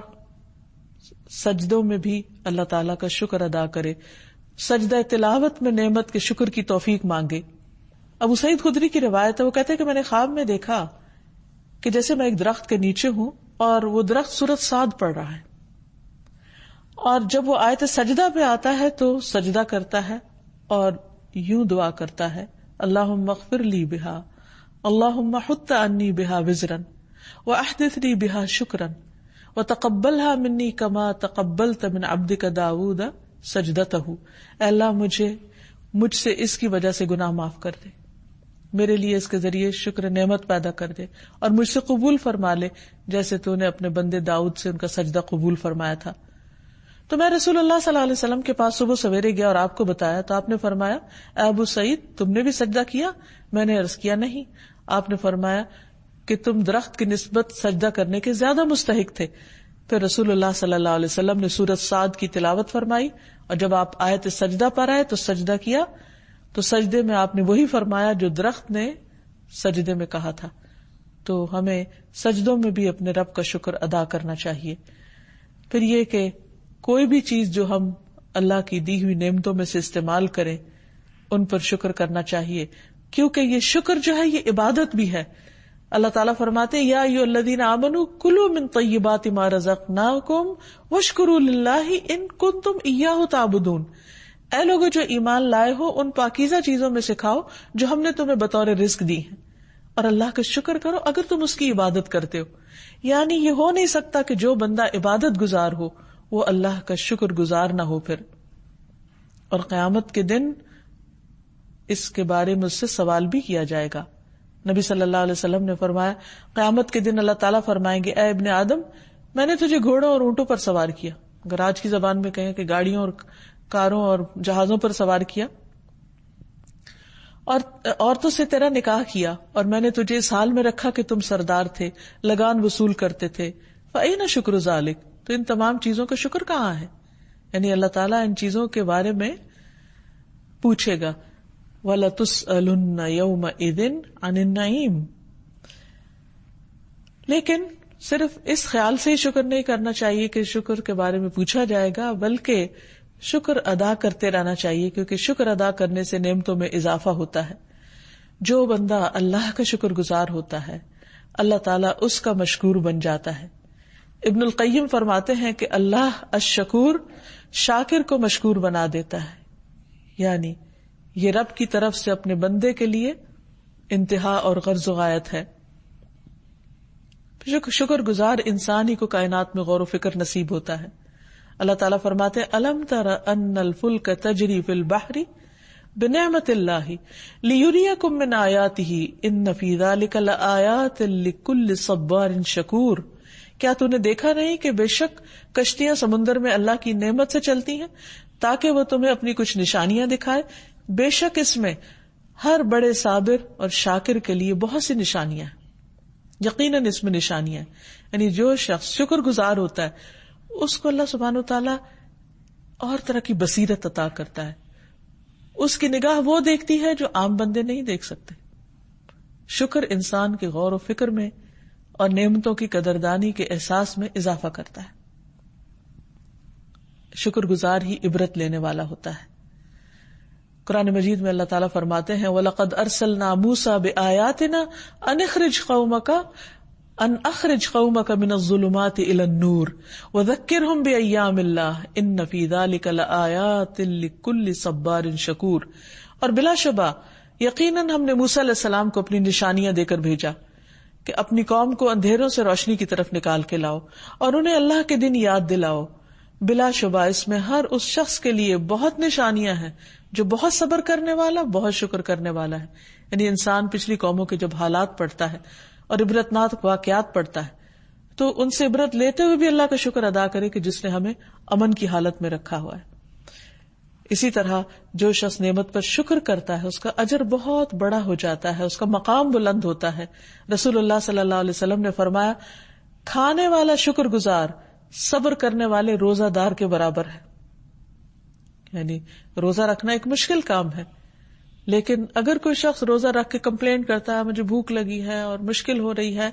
S1: سجدوں میں بھی اللہ تعالیٰ کا شکر ادا کرے، سجدہ تلاوت میں نعمت کے شکر کی توفیق مانگے. ابو سعید خدری کی روایت ہے، وہ کہتے ہیں کہ میں نے خواب میں دیکھا کہ جیسے میں ایک درخت کے نیچے ہوں اور وہ درخت سورۃ صاد پڑھ رہا ہے، اور جب وہ آیت سجدہ پہ آتا ہے تو سجدہ کرتا ہے اور یوں دعا کرتا ہے اللہم اغفر لی بہا، اللہم حط عنی بہا وزرا واحدث لی بہا شکرا وتقبلها منی کما تقبلت من عبدک داؤد سجدتہ. اے اللہ مجھ سے اس کی وجہ سے گناہ معاف کر دے، میرے لیے اس کے ذریعے شکر نعمت پیدا کر دے، اور مجھ سے قبول فرما لے جیسے تو نے اپنے بندے داؤد سے ان کا سجدہ قبول فرمایا تھا. تو میں رسول اللہ صلی اللہ علیہ وسلم کے پاس صبح سویرے گیا اور آپ کو بتایا تو آپ نے فرمایا اے ابو سعید تم نے بھی سجدہ کیا؟ میں نے عرض کیا نہیں۔ آپ نے فرمایا کہ تم درخت کی نسبت سجدہ کرنے کے زیادہ مستحق تھے۔ پھر رسول اللہ صلی اللہ علیہ وسلم نے سورۃ صاد کی تلاوت فرمائی اور جب آپ آیت سجدہ پر آئے تو سجدہ کیا، تو سجدے میں آپ نے وہی فرمایا جو درخت نے سجدے میں کہا تھا۔ تو ہمیں سجدوں میں بھی اپنے رب کا شکر ادا کرنا چاہیے۔ پھر یہ کہ کوئی بھی چیز جو ہم اللہ کی دی ہوئی نعمتوں میں سے استعمال کریں ان پر شکر کرنا چاہیے، کیونکہ یہ شکر جو ہے یہ عبادت بھی ہے۔ اللہ تعالیٰ فرماتے ہیں یا ایھا الذین آمنوا کلوا من طیبات ما رزقناکم واشکروا للہ ان کنتم ایاہ تعبدون۔ اے لوگو جو ایمان لائے ہو ان پاکیزہ چیزوں میں سے کھاؤ جو ہم نے تمہیں بطور رزق دی ہیں، اور اللہ کا شکر کرو اگر تم اس کی عبادت کرتے ہو۔ یعنی یہ ہو نہیں سکتا کہ جو بندہ عبادت گزار ہو وہ اللہ کا شکر گزار نہ ہو پھر۔ اور قیامت کے دن اس کے بارے میں اس سے سوال بھی کیا جائے گا۔ نبی صلی اللہ علیہ وسلم نے فرمایا قیامت کے دن اللہ تعالیٰ فرمائیں گے اے ابن آدم میں نے تجھے گھوڑوں اور اونٹوں پر سوار کیا، اگر آج کی زبان میں کہیں کہ گاڑیوں اور کاروں اور جہازوں پر سوار کیا، اور عورتوں سے تیرا نکاح کیا، اور میں نے تجھے اس حال میں رکھا کہ تم سردار تھے، لگان وصول کرتے تھے، فأین شکر ذالک، تو ان تمام چیزوں کا شکر کہاں ہے؟ یعنی اللہ تعالیٰ ان چیزوں کے بارے میں پوچھے گا وَلَتُسْأَلُنَّ يَوْمَئِذٍ عَنِ النَّعِيمِ۔ لیکن صرف اس خیال سے ہی شکر نہیں کرنا چاہیے کہ شکر کے بارے میں پوچھا جائے گا، بلکہ شکر ادا کرتے رہنا چاہیے، کیونکہ شکر ادا کرنے سے نعمتوں میں اضافہ ہوتا ہے۔ جو بندہ اللہ کا شکر گزار ہوتا ہے اللہ تعالیٰ اس کا مشکور بن جاتا ہے۔ ابن القیم فرماتے ہیں کہ اللہ الشکور شاکر کو مشکور بنا دیتا ہے، یعنی یہ رب کی طرف سے اپنے بندے کے لیے انتہا اور غرض و غایت ہے۔ شکر گزار انسان ہی کو کائنات میں غور و فکر نصیب ہوتا ہے۔ اللہ تعالیٰ فرماتے الم تر ان الفلک تجری فی البحر بنعمت اللہ لیریکم من آیاتہ ان فی ذلک لآیات لکل صبار شکور۔ کیا تو نے دیکھا نہیں کہ بے شک کشتیاں سمندر میں اللہ کی نعمت سے چلتی ہیں تاکہ وہ تمہیں اپنی کچھ نشانیاں دکھائے؟ بے شک اس میں ہر بڑے صابر اور شاکر کے لیے بہت سی نشانیاں ہیں، یقیناً اس میں نشانیاں ہیں۔ یعنی جو شخص شکر گزار ہوتا ہے اس کو اللہ سبحانہ وتعالیٰ اور طرح کی بصیرت عطا کرتا ہے، اس کی نگاہ وہ دیکھتی ہے جو عام بندے نہیں دیکھ سکتے۔ شکر انسان کے غور و فکر میں اور نعمتوں کی قدردانی کے احساس میں اضافہ کرتا ہے۔ شکر گزار ہی عبرت لینے والا ہوتا ہے۔ قرآن مجید میں اللہ تعالیٰ فرماتے ہیں وَلَقَدْ أَرْسَلْنَا مُوسَى بِآيَاتِنَا أَنْ أَخْرِجْ قَوْمَكَ مِنَ الظُّلُمَاتِ إِلَى النُّورِ وَذَكِّرْهُمْ بِأَيَّامِ اللَّهِ إِنَّ فِي ذَلِكَ لَآيَاتٍ لِكُلِّ صَبَّارٍ شَكُورٍ۔ اور بلا شبہ یقیناً ہم نے موسیٰ علیہ السلام کو اپنی نشانیاں دے کر بھیجا کہ اپنی قوم کو اندھیروں سے روشنی کی طرف نکال کے لاؤ اور انہیں اللہ کے دن یاد دلاؤ۔ بلا شبہ اس میں ہر اس شخص کے لیے بہت نشانیاں ہیں جو بہت صبر کرنے والا، بہت شکر کرنے والا ہے۔ یعنی انسان پچھلی قوموں کے جب حالات پڑھتا ہے اور عبرتناک واقعات پڑھتا ہے تو ان سے عبرت لیتے ہوئے بھی اللہ کا شکر ادا کرے کہ جس نے ہمیں امن کی حالت میں رکھا ہوا ہے۔ اسی طرح جو شخص نعمت پر شکر کرتا ہے اس کا اجر بہت بڑا ہو جاتا ہے، اس کا مقام بلند ہوتا ہے۔ رسول اللہ صلی اللہ علیہ وسلم نے فرمایا کھانے والا شکر گزار صبر کرنے والے روزہ دار کے برابر ہے۔ یعنی روزہ رکھنا ایک مشکل کام ہے، لیکن اگر کوئی شخص روزہ رکھ کے کمپلین کرتا ہے مجھے بھوک لگی ہے اور مشکل ہو رہی ہے،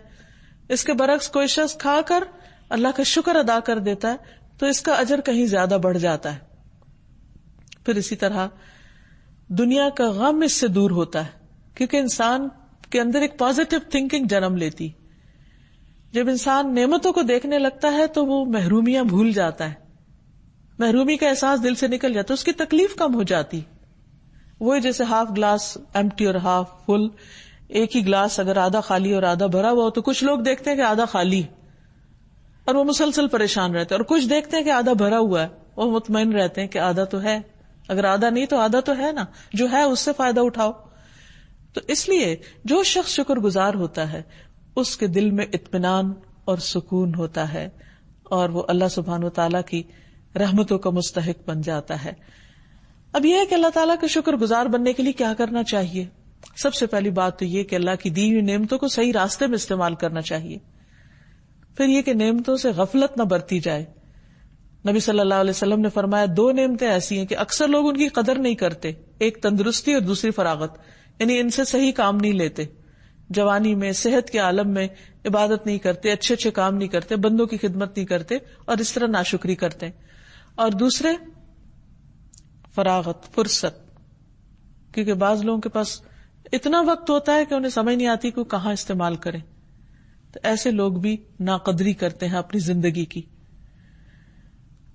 S1: اس کے برعکس کوئی شخص کھا کر اللہ کا شکر ادا کر دیتا ہے تو اس کا اجر کہیں زیادہ بڑھ جاتا ہے۔ پھر اسی طرح دنیا کا غم اس سے دور ہوتا ہے، کیونکہ انسان کے اندر ایک پازیٹو تھنکنگ جنم لیتی۔ جب انسان نعمتوں کو دیکھنے لگتا ہے تو وہ محرومیاں بھول جاتا ہے، محرومی کا احساس دل سے نکل جاتا ہے، اس کی تکلیف کم ہو جاتی۔ وہی جیسے ہاف گلاس ایمپٹی اور ہاف فل، ایک ہی گلاس اگر آدھا خالی اور آدھا بھرا ہوا ہو تو کچھ لوگ دیکھتے ہیں کہ آدھا خالی اور وہ مسلسل پریشان رہتے ہیں، اور کچھ دیکھتے ہیں کہ آدھا بھرا ہوا ہے وہ مطمئن رہتے ہیں کہ آدھا تو ہے، اگر آدھا نہیں تو آدھا تو ہے نا، جو ہے اس سے فائدہ اٹھاؤ۔ تو اس لیے جو شخص شکر گزار ہوتا ہے اس کے دل میں اطمینان اور سکون ہوتا ہے، اور وہ اللہ سبحانہ و تعالیٰ کی رحمتوں کا مستحق بن جاتا ہے. اب یہ ہے کہ اللہ تعالیٰ کا شکر گزار بننے کے لیے کیا کرنا چاہیے. سب سے پہلی بات تو یہ کہ اللہ کی دی ہوئی نعمتوں کو صحیح راستے میں استعمال کرنا چاہیے. پھر یہ کہ نعمتوں سے غفلت نہ برتی جائے. نبی صلی اللہ علیہ وسلم نے فرمایا 2 نعمتیں ایسی ہیں کہ اکثر لوگ ان کی قدر نہیں کرتے. ایک تندرستی اور دوسری فراغت، یعنی ان سے صحیح کام نہیں لیتے. جوانی میں صحت کے عالم میں عبادت نہیں کرتے، اچھے اچھے کام نہیں کرتے، بندوں کی خدمت نہیں کرتے اور اس طرح ناشکری کرتے. اور دوسرے فراغت، فرصت، کیونکہ بعض لوگوں کے پاس اتنا وقت ہوتا ہے کہ انہیں سمجھ نہیں آتی کہ کہاں استعمال کریں. تو ایسے لوگ بھی ناقدری کرتے ہیں اپنی زندگی کی.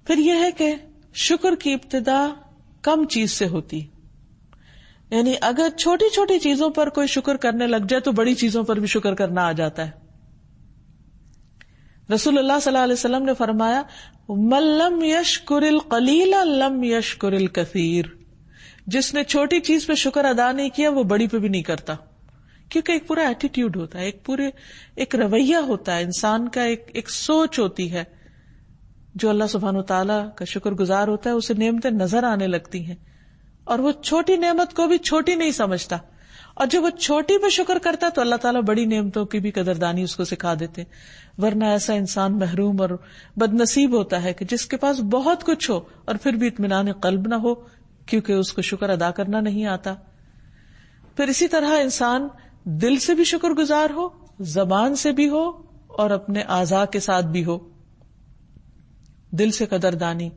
S1: پھر یہ ہے کہ شکر کی ابتدا کم چیز سے ہوتی، یعنی اگر چھوٹی چھوٹی چیزوں پر کوئی شکر کرنے لگ جائے تو بڑی چیزوں پر بھی شکر کرنا آ جاتا ہے. رسول اللہ صلی اللہ علیہ وسلم نے فرمایا من لم یشکر القلیل لم یشکر الکثیر، جس نے چھوٹی چیز پہ شکر ادا نہیں کیا وہ بڑی پہ بھی نہیں کرتا. کیونکہ ایک پورا ایٹیٹیوڈ ہوتا ہے، ایک رویہ ہوتا ہے، انسان کا ایک سوچ ہوتی ہے. جو اللہ سبحانہ وتعالیٰ کا شکر گزار ہوتا ہے اسے نعمتیں نظر آنے لگتی ہیں اور وہ چھوٹی نعمت کو بھی چھوٹی نہیں سمجھتا، اور جب وہ چھوٹی پہ شکر کرتا تو اللہ تعالیٰ بڑی نعمتوں کی بھی قدردانی اس کو سکھا دیتے. ورنہ ایسا انسان محروم اور بد نصیب ہوتا ہے کہ جس کے پاس بہت کچھ ہو اور پھر بھی اطمینان قلب نہ ہو، کیونکہ اس کو شکر ادا کرنا نہیں آتا. پھر اسی طرح انسان دل سے بھی شکر گزار ہو، زبان سے بھی ہو اور اپنے اعضاء کے ساتھ بھی ہو. دل سے قدردانی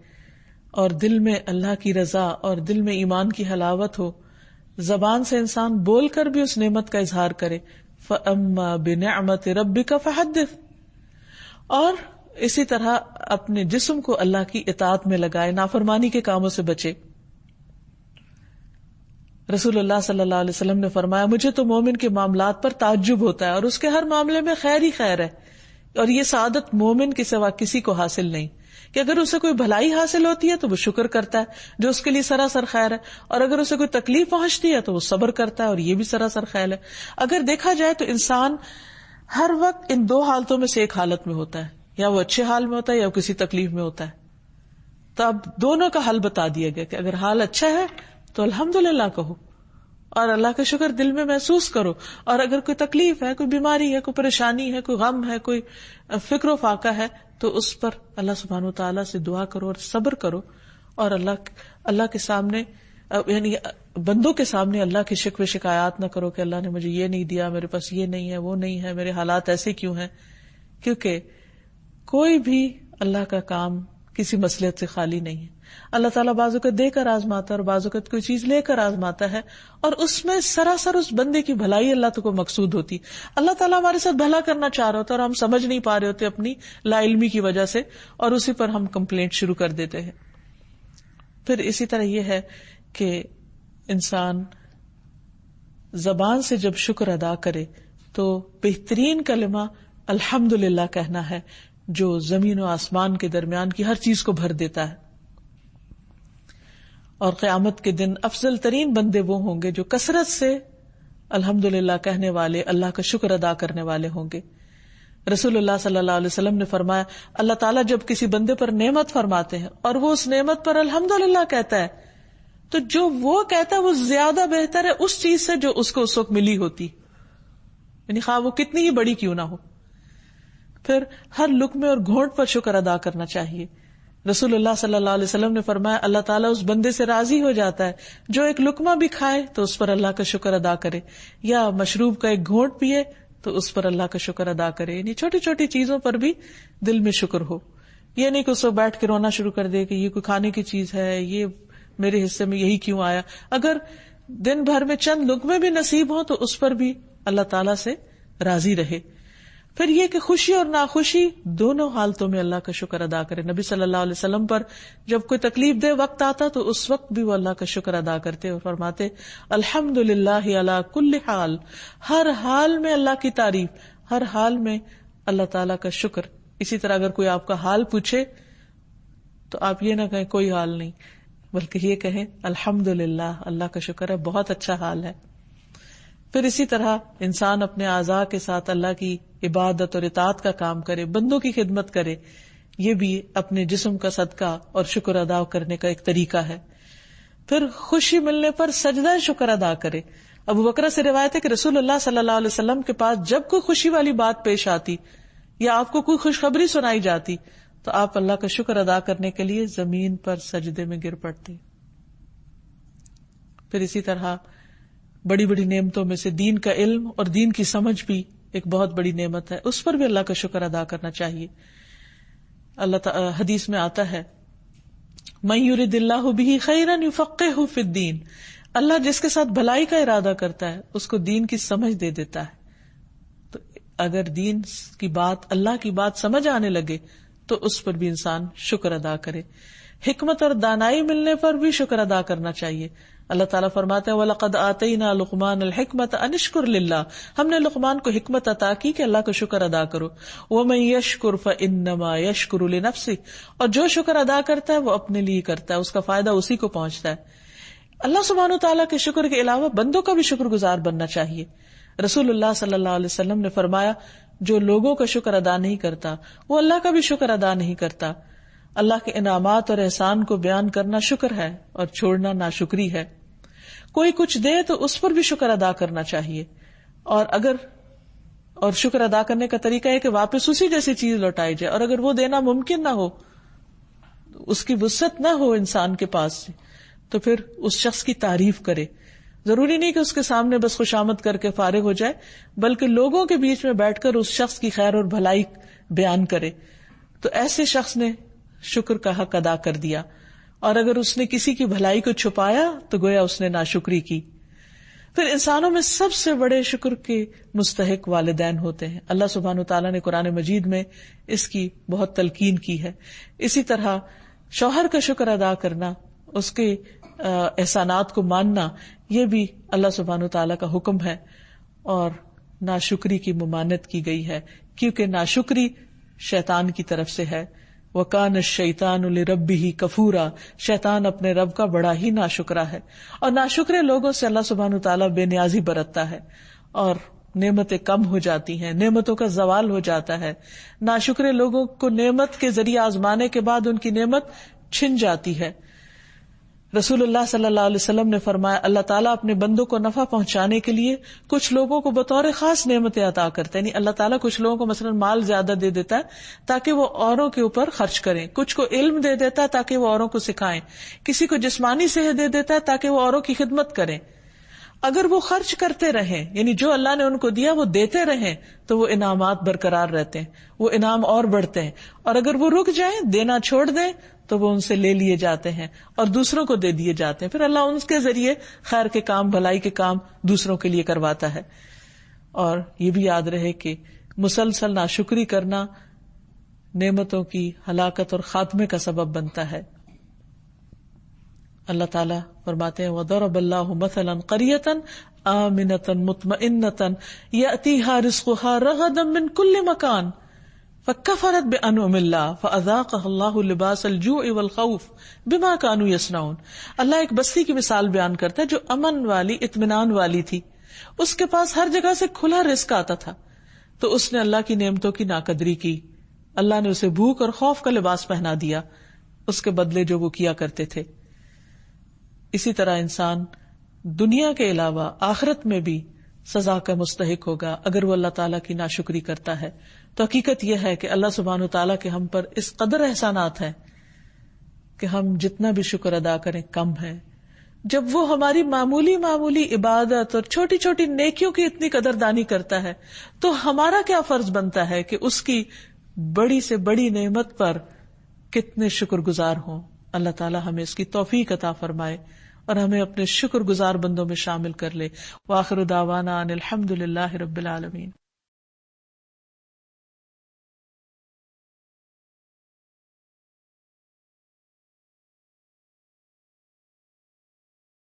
S1: اور دل میں اللہ کی رضا اور دل میں ایمان کی حلاوت ہو. زبان سے انسان بول کر بھی اس نعمت کا اظہار کرے. فَأَمَّا بِنِعْمَةِ رَبِّكَ فَحَدِّثْ. اور اسی طرح اپنے جسم کو اللہ کی اطاعت میں لگائے، نافرمانی کے کاموں سے بچے. رسول اللہ صلی اللہ علیہ وسلم نے فرمایا مجھے تو مومن کے معاملات پر تعجب ہوتا ہے اور اس کے ہر معاملے میں خیر ہی خیر ہے، اور یہ سعادت مومن کے سوا کسی کو حاصل نہیں کہ اگر اسے کوئی بھلائی حاصل ہوتی ہے تو وہ شکر کرتا ہے جو اس کے لیے سراسر خیر ہے، اور اگر اسے کوئی تکلیف پہنچتی ہے تو وہ صبر کرتا ہے اور یہ بھی سراسر خیر ہے. اگر دیکھا جائے تو انسان ہر وقت ان 2 حالتوں میں سے ایک حالت میں ہوتا ہے، یا وہ اچھے حال میں ہوتا ہے یا وہ کسی تکلیف میں ہوتا ہے. تو اب دونوں کا حل بتا دیا گیا کہ اگر حال اچھا ہے تو الحمدللہ کہو اور اللہ کا شکر دل میں محسوس کرو، اور اگر کوئی تکلیف ہے، کوئی بیماری ہے، کوئی پریشانی ہے، کوئی غم ہے، کوئی فکر و فاقہ ہے تو اس پر اللہ سبحانہ وتعالیٰ سے دعا کرو اور صبر کرو، اور اللہ کے سامنے یعنی بندوں کے سامنے اللہ کی شکوے شکایات نہ کرو کہ اللہ نے مجھے یہ نہیں دیا، میرے پاس یہ نہیں ہے، وہ نہیں ہے، میرے حالات ایسے کیوں ہیں. کیونکہ کوئی بھی اللہ کا کام کسی مصلحت سے خالی نہیں ہے. اللہ تعالیٰ بعض اوقات دے کر آزماتا ہے اور بعض اوقات کوئی چیز لے کر آزماتا ہے، اور اس میں سراسر اس بندے کی بھلائی اللہ تو کو مقصود ہوتی. اللہ تعالیٰ ہمارے ساتھ بھلا کرنا چاہ رہا ہوتا ہے اور ہم سمجھ نہیں پا رہے ہوتے اپنی لا علمی کی وجہ سے، اور اسی پر ہم کمپلینٹ شروع کر دیتے ہیں. پھر اسی طرح یہ ہے کہ انسان زبان سے جب شکر ادا کرے تو بہترین کلمہ الحمدللہ کہنا ہے، جو زمین و آسمان کے درمیان کی ہر چیز کو بھر دیتا ہے. اور قیامت کے دن افضل ترین بندے وہ ہوں گے جو کثرت سے الحمدللہ کہنے والے، اللہ کا شکر ادا کرنے والے ہوں گے. رسول اللہ صلی اللہ علیہ وسلم نے فرمایا اللہ تعالیٰ جب کسی بندے پر نعمت فرماتے ہیں اور وہ اس نعمت پر الحمدللہ کہتا ہے تو جو وہ کہتا ہے وہ زیادہ بہتر ہے اس چیز سے جو اس کو اس وقت ملی ہوتی، یعنی خواہ وہ کتنی ہی بڑی کیوں نہ ہو. پھر ہر لقمے اور گھونٹ پر شکر ادا کرنا چاہیے. رسول اللہ صلی اللہ علیہ وسلم نے فرمایا اللہ تعالیٰ اس بندے سے راضی ہو جاتا ہے جو ایک لقمہ بھی کھائے تو اس پر اللہ کا شکر ادا کرے، یا مشروب کا ایک گھونٹ پیے تو اس پر اللہ کا شکر ادا کرے. یعنی چھوٹی چھوٹی چیزوں پر بھی دل میں شکر ہو. یہ نہیں کہ اس وقت بیٹھ کے رونا شروع کر دے کہ یہ کوئی کھانے کی چیز ہے، یہ میرے حصے میں یہی کیوں آیا. اگر دن بھر میں چند لقمے بھی نصیب ہوں تو اس پر بھی اللہ تعالیٰ سے راضی رہے. پھر یہ کہ خوشی اور ناخوشی دونوں حالتوں میں اللہ کا شکر ادا کرے. نبی صلی اللہ علیہ وسلم پر جب کوئی تکلیف دہ وقت آتا تو اس وقت بھی وہ اللہ کا شکر ادا کرتے اور فرماتے الحمدللہ علی کل حال، ہر حال میں اللہ کی تعریف، ہر حال میں اللہ تعالیٰ کا شکر. اسی طرح اگر کوئی آپ کا حال پوچھے تو آپ یہ نہ کہیں کوئی حال نہیں، بلکہ یہ کہیں الحمدللہ، اللہ کا شکر ہے، بہت اچھا حال ہے. پھر اسی طرح انسان اپنے اعضاء کے ساتھ اللہ کی عبادت اور اطاعت کا کام کرے، بندوں کی خدمت کرے. یہ بھی اپنے جسم کا صدقہ اور شکر ادا کرنے کا ایک طریقہ ہے. پھر خوشی ملنے پر سجدہ شکر ادا کرے. ابو بکر سے روایت ہے کہ رسول اللہ صلی اللہ علیہ وسلم کے پاس جب کوئی خوشی والی بات پیش آتی یا آپ کو کوئی خوشخبری سنائی جاتی تو آپ اللہ کا شکر ادا کرنے کے لیے زمین پر سجدے میں گر پڑتے. پھر اسی طرح بڑی بڑی نعمتوں میں سے دین کا علم اور دین کی سمجھ بھی ایک بہت بڑی نعمت ہے، اس پر بھی اللہ کا شکر ادا کرنا چاہیے. اللہ تعالی حدیث میں آتا ہے من یرد اللہ بہ خیرا یفقہہ فی الدین، اللہ جس کے ساتھ بھلائی کا ارادہ کرتا ہے اس کو دین کی سمجھ دے دیتا ہے. اگر دین کی بات، اللہ کی بات سمجھ آنے لگے تو اس پر بھی انسان شکر ادا کرے. حکمت اور دانائی ملنے پر بھی شکر ادا کرنا چاہیے. اللہ تعالیٰ فرماتے ہیں وَلَقَدْ آتَيْنَا لُقْمَانَ الْحِكْمَةَ أَنِ اشْكُرْ لِلَّهِ، ہم نے لقمان کو حکمت عطا کی کہ اللہ کا شکر ادا کرو. وَمَن يَشْكُرْ فَإِنَّمَا يَشْكُرُ لِنَفْسِهِ، اور جو شکر ادا کرتا ہے وہ اپنے لیے کرتا ہے، اس کا فائدہ اسی کو پہنچتا ہے. اللہ سبحانہ وتعالیٰ کے شکر کے علاوہ بندوں کا بھی شکر گزار بننا چاہیے. رسول اللہ صلی اللہ علیہ وسلم نے فرمایا جو لوگوں کا شکر ادا نہیں کرتا وہ اللہ کا بھی شکر ادا نہیں کرتا. اللہ کے انعامات اور احسان کو بیان کرنا شکر ہے اور چھوڑنا ناشکری ہے. کوئی کچھ دے تو اس پر بھی شکر ادا کرنا چاہیے، اور شکر ادا کرنے کا طریقہ ہے کہ واپس اسی جیسی چیز لوٹائی جائے، اور اگر وہ دینا ممکن نہ ہو، اس کی وسعت نہ ہو انسان کے پاس، تو پھر اس شخص کی تعریف کرے. ضروری نہیں کہ اس کے سامنے بس خوشامد کر کے فارغ ہو جائے، بلکہ لوگوں کے بیچ میں بیٹھ کر اس شخص کی خیر اور بھلائی بیان کرے. تو ایسے شخص نے شکر کا حق ادا کر دیا، اور اگر اس نے کسی کی بھلائی کو چھپایا تو گویا اس نے ناشکری کی. پھر انسانوں میں سب سے بڑے شکر کے مستحق والدین ہوتے ہیں. اللہ سبحانہ وتعالیٰ نے قرآن مجید میں اس کی بہت تلقین کی ہے. اسی طرح شوہر کا شکر ادا کرنا، اس کے احسانات کو ماننا، یہ بھی اللہ سبحانہ وتعالیٰ کا حکم ہے. اور ناشکری کی ممانعت کی گئی ہے، کیونکہ ناشکری شیطان کی طرف سے ہے. وَكَانَ الشَّيْطَانُ لِرَبِّهِ كَفُورًا، شیطان اپنے رب کا بڑا ہی ناشکرا ہے. اور ناشکرے لوگوں سے اللہ سبحانہ وتعالیٰ بے نیازی برتتا ہے اور نعمتیں کم ہو جاتی ہیں، نعمتوں کا زوال ہو جاتا ہے. ناشکرے لوگوں کو نعمت کے ذریعے آزمانے کے بعد ان کی نعمت چھن جاتی ہے. رسول اللہ صلی اللہ علیہ وسلم نے فرمایا اللہ تعالیٰ اپنے بندوں کو نفع پہنچانے کے لیے کچھ لوگوں کو بطور خاص نعمتیں عطا کرتے ہیں. یعنی اللہ تعالیٰ کچھ لوگوں کو مثلا مال زیادہ دے دیتا ہے تاکہ وہ اوروں کے اوپر خرچ کریں، کچھ کو علم دے دیتا ہے تاکہ وہ اوروں کو سکھائیں، کسی کو جسمانی صحت دے دیتا ہے تاکہ وہ اوروں کی خدمت کریں. اگر وہ خرچ کرتے رہیں، یعنی جو اللہ نے ان کو دیا وہ دیتے رہیں، تو وہ انعامات برقرار رہتے ہیں، وہ انعام اور بڑھتے ہیں. اور اگر وہ رک جائیں، دینا چھوڑ دیں، تو وہ ان سے لے لیے جاتے ہیں اور دوسروں کو دے دیے جاتے ہیں. پھر اللہ ان کے ذریعے خیر کے کام، بھلائی کے کام دوسروں کے لیے کرواتا ہے. اور یہ بھی یاد رہے کہ مسلسل ناشکری کرنا نعمتوں کی ہلاکت اور خاتمے کا سبب بنتا ہے. اللہ تعالیٰ فرماتے ہیں وَضَرَبَ اللَّهُ مَثَلًا قَرْيَةً آمِنَةً مُطْمَئِنَّةً يَأْتِيهَا رِزْقُهَا رَغَدًا مِّن كُلِّ مَكَانٍ فَكَفَرَتْ بِأَنْعُمِ اللَّهِ فَأَذَاقَهَا اللَّهُ لِبَاسَ الْجُوعِ وَالْخَوْفِ بِمَا كَانُوا يَصْنَعُونَ. اللہ ایک بستی کی مثال بیان کرتا ہے جو امن والی، اطمینان والی تھی. اس کے پاس ہر جگہ سے کھلا رزق آتا تھا، تو اس نے اللہ کی نعمتوں کی ناقدری کی. اللہ نے اسے بھوک اور خوف کا لباس پہنا دیا اس کے بدلے جو وہ کیا کرتے تھے. اسی طرح انسان دنیا کے علاوہ آخرت میں بھی سزا کا مستحق ہوگا اگر وہ اللہ تعالیٰ کی ناشکری کرتا ہے. تو حقیقت یہ ہے کہ اللہ سبحانہ وتعالیٰ کے ہم پر اس قدر احسانات ہیں کہ ہم جتنا بھی شکر ادا کریں کم ہے. جب وہ ہماری معمولی عبادت اور چھوٹی چھوٹی نیکیوں کی اتنی قدردانی کرتا ہے تو ہمارا کیا فرض بنتا ہے کہ اس کی بڑی سے بڑی نعمت پر کتنے شکر گزار ہوں. اللہ تعالیٰ ہمیں اس کی توفیق عطا فرمائے اور ہمیں اپنے شکر گزار بندوں میں شامل کر لے. وآخر دعوانا ان الحمد للہ رب العالمین.